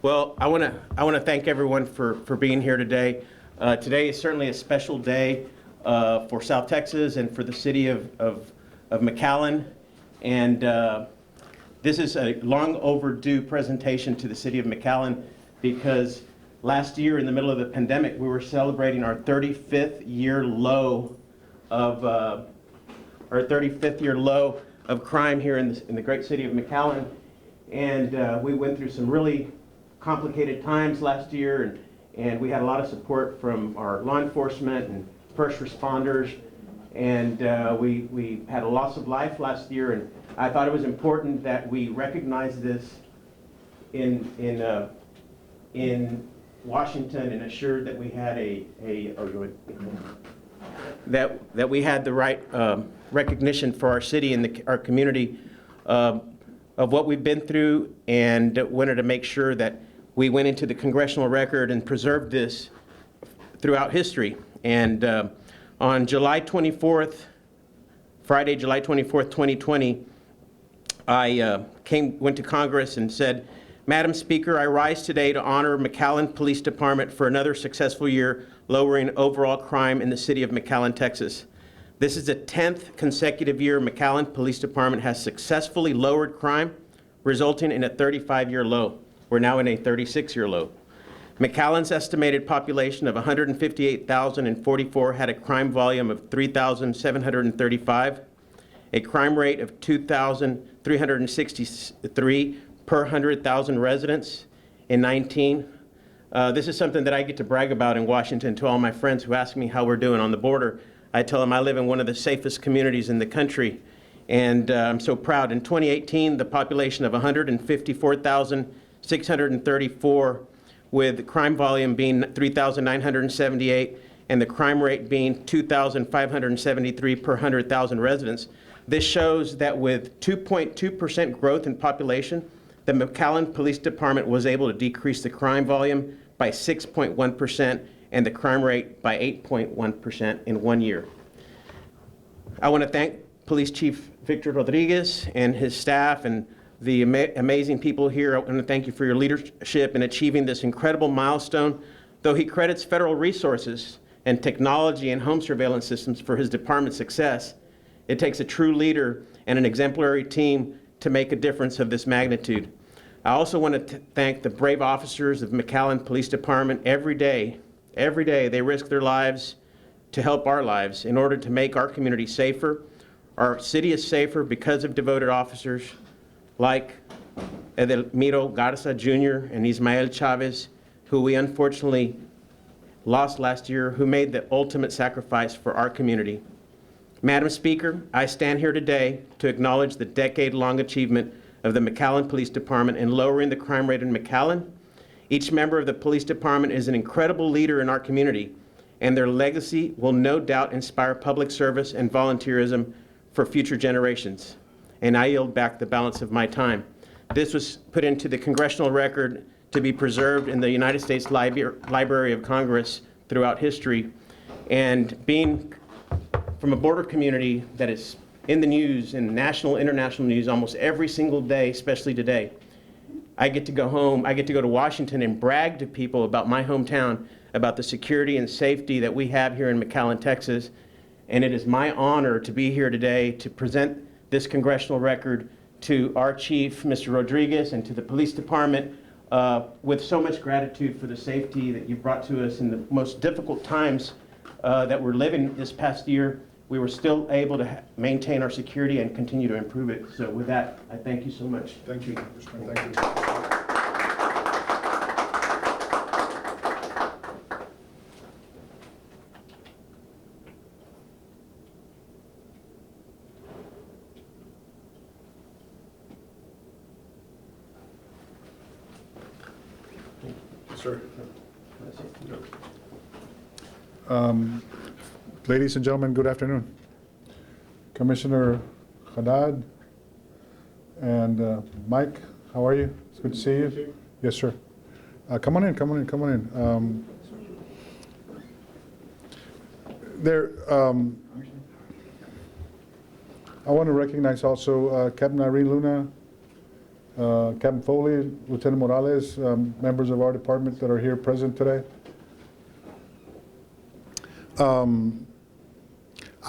Well, I want to thank everyone for being here today. Today is certainly a special day for South Texas and for the city of McAllen. And this is a long overdue presentation to the city of McAllen because last year in the middle of the pandemic, we were celebrating our 35th year low of crime here in the great city of McAllen. And we went through some really complicated times last year, and we had a lot of support from our law enforcement and first responders, and we had a loss of life last year, and I thought it was important that we recognize this in Washington and assured that we had that we had the right recognition for our city and our community of what we've been through, and wanted to make sure that we went into the Congressional Record and preserved this throughout history. And on July 24th, Friday, July 24th, 2020, I went to Congress and said, "Madam Speaker, I rise today to honor McAllen Police Department for another successful year lowering overall crime in the city of McAllen, Texas. This is the 10th consecutive year McAllen Police Department has successfully lowered crime, resulting in a 35-year low. We're now in a 36-year low. McAllen's estimated population of 158,044 had a crime volume of 3,735, a crime rate of 2,363 per 100,000 residents in 19. This is something that I get to brag about in Washington to all my friends who ask me how we're doing on the border. I tell them I live in one of the safest communities in the country, and I'm so proud. In 2018, the population of 154,634, with the crime volume being 3,978 and the crime rate being 2,573 per 100,000 residents. This shows that with 2.2% growth in population, the McAllen Police Department was able to decrease the crime volume by 6.1% and the crime rate by 8.1% in 1 year. I want to thank Police Chief Victor Rodriguez and his staff and the amazing people here. I want to thank you for your leadership in achieving this incredible milestone. Though he credits federal resources and technology and home surveillance systems for his department's success, it takes a true leader and an exemplary team to make a difference of this magnitude. I also want to thank the brave officers of McAllen Police Department. Every day they risk their lives to help our lives in order to make our community safer. Our city is safer because of devoted officers like Edelmiro Garza Jr. and Ismael Chavez, who we unfortunately lost last year, who made the ultimate sacrifice for our community. Madam Speaker, I stand here today to acknowledge the decade-long achievement of the McAllen Police Department in lowering the crime rate in McAllen. Each member of the police department is an incredible leader in our community, and their legacy will no doubt inspire public service and volunteerism for future generations. And I yield back the balance of my time. This was put into the Congressional Record to be preserved in the United States Library of Congress throughout history. And being from a border community that is in the news, in national, international news almost every single day, especially today, I get to go home, I get to go to Washington and brag to people about my hometown, about the security and safety that we have here in McAllen, Texas. And it is my honor to be here today to present this Congressional Record to our chief, Mr. Rodriguez, and to the police department with so much gratitude for the safety that you brought to us in the most difficult times that we're living this past year. We were still able to maintain our security and continue to improve it. So with that, I thank you so much. Thank you. Thank you. Sir. Ladies and gentlemen, good afternoon. Commissioner Haddad and Mike, how are you? It's good to see you. Yes, sir. Come on in. I want to recognize also Captain Irene Luna, Captain Foley, Lieutenant Morales, members of our department that are here present today. I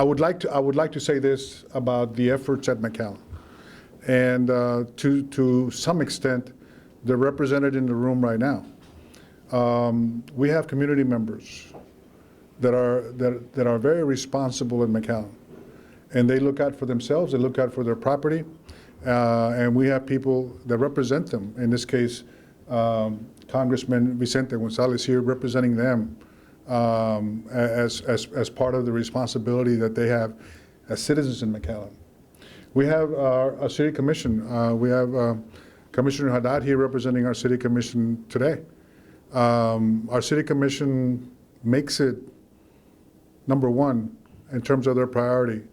would like to say this about the efforts at McAllen, and to some extent, they're represented in the room right now. We have community members that are very responsible in McAllen, and they look out for themselves. They look out for their property, and we have people that represent them. In this case, Congressman Vicente Gonzalez here representing them. As part of the responsibility that they have as citizens in McAllen. We have our city commission. We have Commissioner Haddad here representing our city commission today. Our city commission makes it number one in terms of their priority,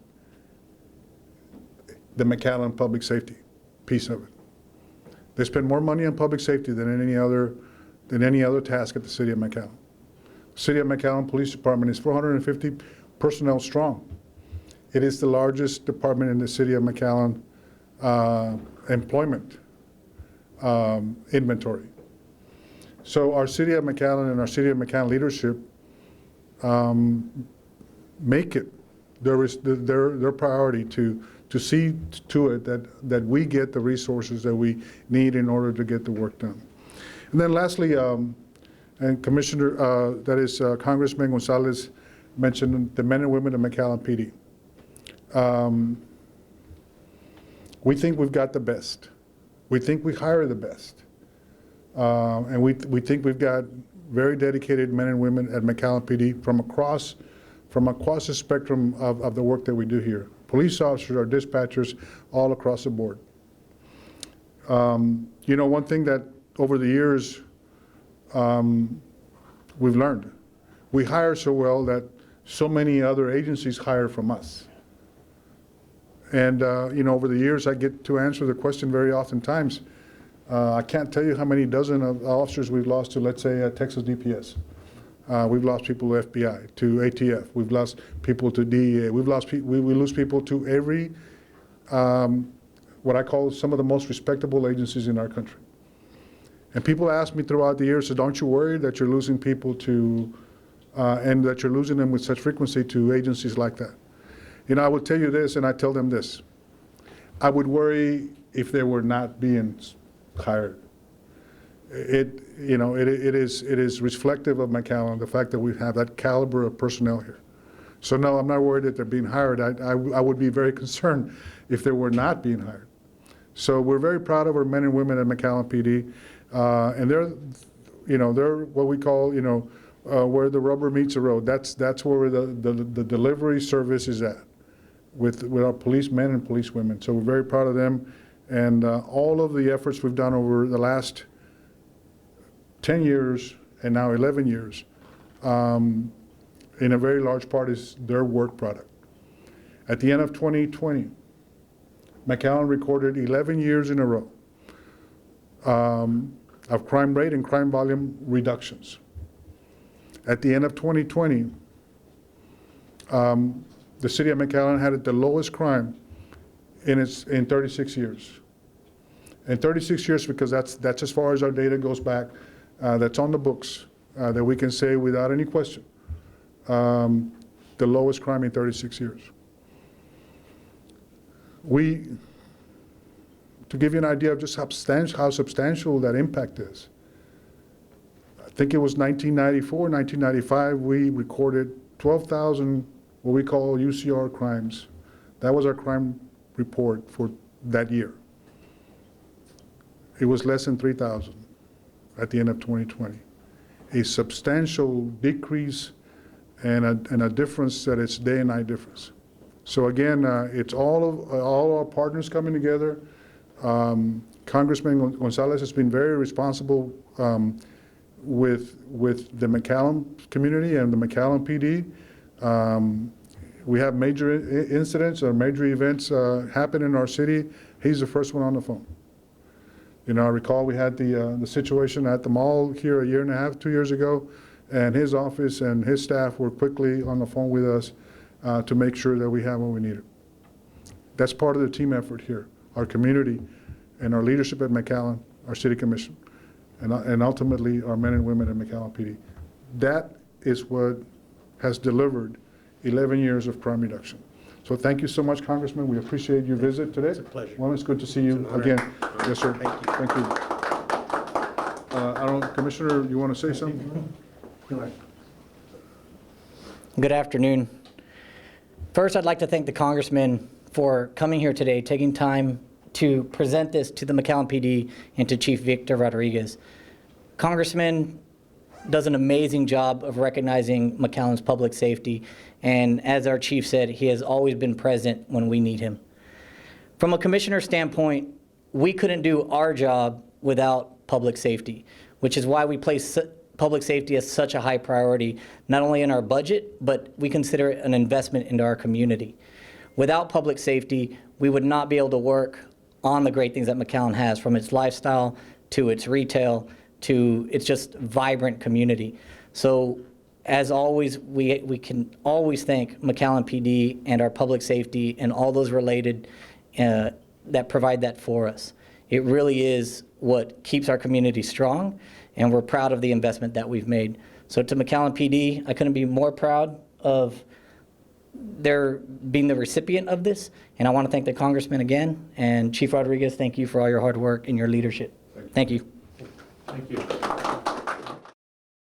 the McAllen public safety piece of it. They spend more money on public safety than any other task at the city of McAllen. City of McAllen Police Department is 450 personnel strong. It is the largest department in the city of McAllen employment inventory. So our city of McAllen and our city of McAllen leadership make it their priority to see to it that we get the resources that we need in order to get the work done. And then lastly, and Commissioner, Congressman Gonzalez mentioned the men and women of McAllen PD. We think we've got the best. We think we hire the best. And we think we've got very dedicated men and women at McAllen PD from across the spectrum of the work that we do here. Police officers, our dispatchers, all across the board. You know, one thing that over the years, we've learned. We hire so well that so many other agencies hire from us. And, you know, over the years, I get to answer the question very oftentimes. I can't tell you how many dozen of officers we've lost to, let's say, Texas DPS. We've lost people to FBI, to ATF. We've lost people to DEA. We lose people to every, what I call some of the most respectable agencies in our country. And people ask me throughout the years, so don't you worry that you're losing people to, and that you're losing them with such frequency to agencies like that? You know, I would tell you this, and I tell them this. I would worry if they were not being hired. It is reflective of McAllen, the fact that we have that caliber of personnel here. So no, I'm not worried that they're being hired. I would be very concerned if they were not being hired. So we're very proud of our men and women at McAllen PD. And they're what we call, where the rubber meets the road. That's where the delivery service is at with our policemen and policewomen. So we're very proud of them, and all of the efforts we've done over the last 10 years and now 11 years, in a very large part is their work product. At the end of 2020, McAllen recorded 11 years in a row of crime rate and crime volume reductions. At the end of 2020, the city of McAllen had the lowest crime in 36 years. In 36 years, because that's as far as our data goes back, that's on the books, that we can say without any question, the lowest crime in 36 years. To give you an idea of just how substantial that impact is, I think it was 1994, 1995, we recorded 12,000 what we call UCR crimes. That was our crime report for that year. It was less than 3,000 at the end of 2020. A substantial decrease and a difference that it's day and night difference. So again, it's all our partners coming together. Congressman Gonzalez has been very responsible with the McAllen community and the McAllen PD. We have major incidents or major events happen in our city. He's the first one on the phone. I recall we had the situation at the mall here a year and a half, 2 years ago, and his office and his staff were quickly on the phone with us to make sure that we have what we needed. That's part of the team effort here. Our community and our leadership at McAllen, our city commission, and ultimately our men and women at McAllen PD. That is what has delivered 11 years of crime reduction. So thank you so much, Congressman. We appreciate your visit today. It's a pleasure. Well, it's good to see you It's an honor. again. Yes, sir. Thank you. Thank you. I don't, Commissioner, you want to say something? Good afternoon. First, I'd like to thank the Congressman for coming here today, taking time to present this to the McAllen PD and to Chief Victor Rodriguez. Congressman does an amazing job of recognizing McAllen's public safety, and as our chief said, he has always been present when we need him. From a commissioner standpoint, we couldn't do our job without public safety, which is why we place public safety as such a high priority, not only in our budget, but we consider it an investment into our community. Without public safety, we would not be able to work on the great things that McAllen has, from its lifestyle to its retail to its just vibrant community. So as always, we can always thank McAllen PD and our public safety and all those related that provide that for us. It really is what keeps our community strong, and we're proud of the investment that we've made. So to McAllen PD, I couldn't be more proud of their being the recipient of this, and I want to thank the Congressman again, and Chief Rodriguez, thank you for all your hard work and your leadership. Thank you. Thank you.